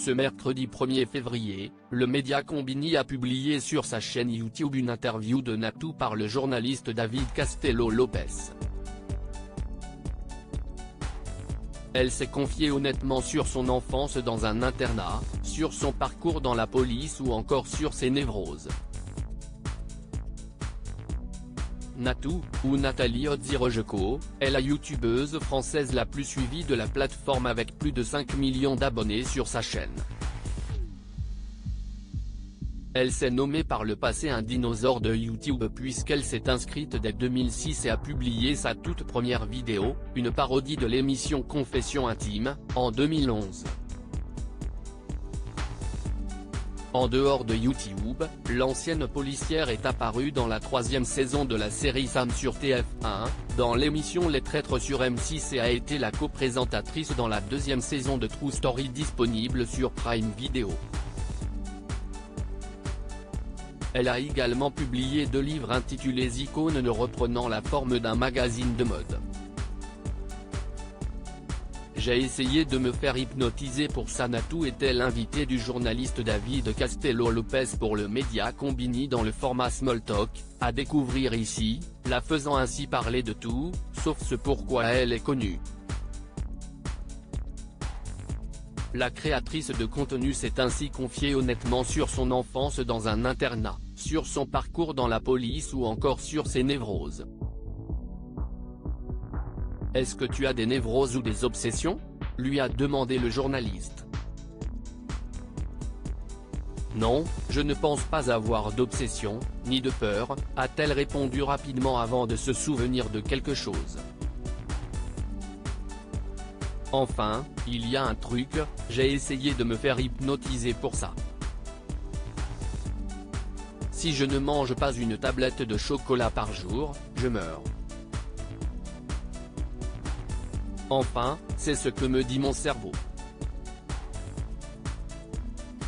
Ce mercredi 1er février, le média Konbini a publié sur sa chaîne YouTube une interview de Natou par le journaliste David Castello Lopez. Elle s'est confiée honnêtement sur son enfance dans un internat, sur son parcours dans la police ou encore sur ses névroses. Natou, ou Nathalie Odzirojeko, est la youtubeuse française la plus suivie de la plateforme avec plus de 5 millions d'abonnés sur sa chaîne. Elle s'est nommée par le passé un dinosaure de YouTube puisqu'elle s'est inscrite dès 2006 et a publié sa toute première vidéo, une parodie de l'émission Confessions intimes, en 2011. En dehors de YouTube, l'ancienne policière est apparue dans la 3e saison de la série Sam sur TF1, dans l'émission Les Traîtres sur M6 et a été la co-présentatrice dans la 2e saison de True Story disponible sur Prime Video. Elle a également publié 2 livres intitulés Icônes reprenant la forme d'un magazine de mode. J'ai essayé de me faire hypnotiser pour ça. Natou était l'invité du journaliste David Castello Lopez pour le média Konbini dans le format Small Talk, à découvrir ici, la faisant ainsi parler de tout, sauf ce pourquoi elle est connue. La créatrice de contenu s'est ainsi confiée honnêtement sur son enfance dans un internat, sur son parcours dans la police ou encore sur ses névroses. Est-ce que tu as des névroses ou des obsessions ? Lui a demandé le journaliste. Non, je ne pense pas avoir d'obsession, ni de peur, a-t-elle répondu rapidement avant de se souvenir de quelque chose. Enfin, il y a un truc, j'ai essayé de me faire hypnotiser pour ça. Si je ne mange pas une tablette de chocolat par jour, je meurs. Enfin, c'est ce que me dit mon cerveau.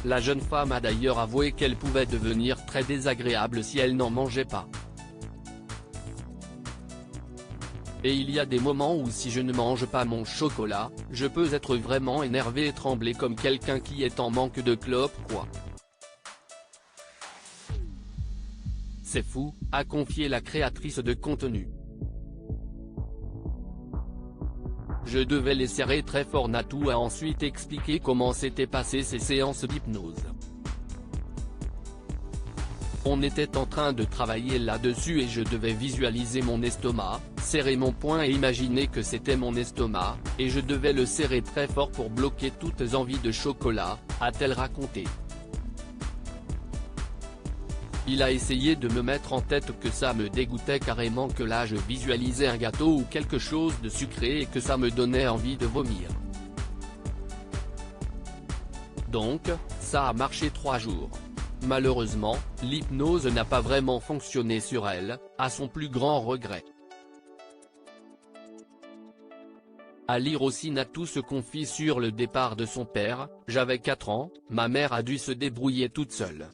La jeune femme a d'ailleurs avoué qu'elle pouvait devenir très désagréable si elle n'en mangeait pas. Et il y a des moments où si je ne mange pas mon chocolat, je peux être vraiment énervé et trembler comme quelqu'un qui est en manque de clope quoi. C'est fou, a confié la créatrice de contenu. Je devais les serrer très fort. Natou a ensuite expliqué comment s'étaient passées ces séances d'hypnose. On était en train de travailler là-dessus et je devais visualiser mon estomac, serrer mon poing et imaginer que c'était mon estomac, et je devais le serrer très fort pour bloquer toutes envies de chocolat, a-t-elle raconté. Il a essayé de me mettre en tête que ça me dégoûtait carrément, que là je visualisais un gâteau ou quelque chose de sucré et que ça me donnait envie de vomir. Donc, ça a marché 3 jours. Malheureusement, l'hypnose n'a pas vraiment fonctionné sur elle, à son plus grand regret. À lire aussi, Natou se confie sur le départ de son père. J'avais 4 ans, ma mère a dû se débrouiller toute seule.